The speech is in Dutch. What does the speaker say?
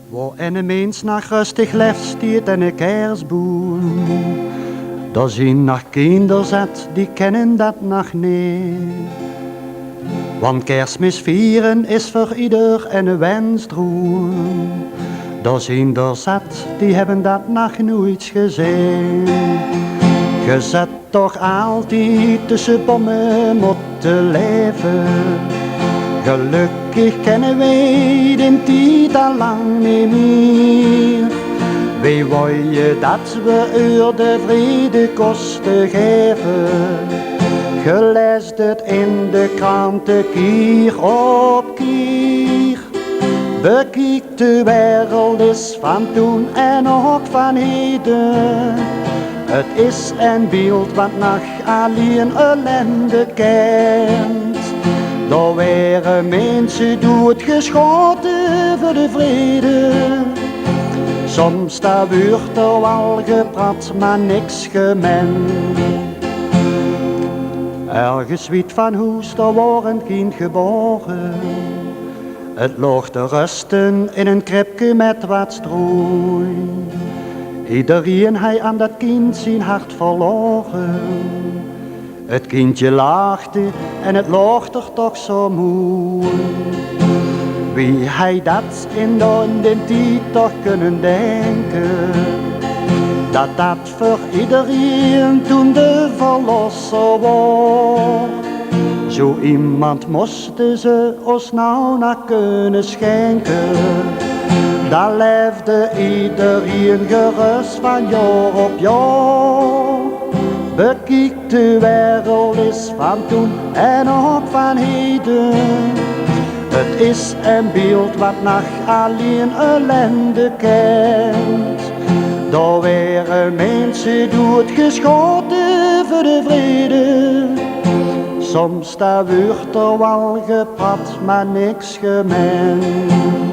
Waar een mens nog rustig leeft stiert en een kerstboom. Daar zien nog kinderen zat, die kennen dat nog niet. Want kerstmis vieren is voor ieder een wensdroom. Daar zien er zat, die hebben dat nog nooit gezien. Je zet toch altijd tussen bommen moeten leven. Gelukkig kennen wij de tijd al lang niet meer. Wij willen dat we u de vrede kosten geven. Je leest het in de kranten keer op keer. Bekijk de wereld is van toen en ook van heden. Het is een beeld wat nog alleen ellende kent. Daar waren mensen dood geschoten voor de vrede. Soms daar wordt er wel gepraat, maar niks gemend. Ergens wiet van hoes, daar wordt een kind geboren. Het lag te rusten in een kribje met wat strooi. Iedereen hij aan dat kind zijn hart verloren. Het kindje lachte en het lag er toch zo mooi. Wie hij dat in de tijd toch kunnen denken, dat dat voor iedereen toen de verlosser was. Zo iemand moesten ze ons nou naar kunnen schenken. Daar leefde iedereen gerust van jaar op jaar. Bekijk de wereld is van toen en ook van heden. Het is een beeld wat nog alleen ellende kent. Daar waren mensen doodgeschoten voor de vrede. Soms daar wordt er wel gepraat, maar niks gemend.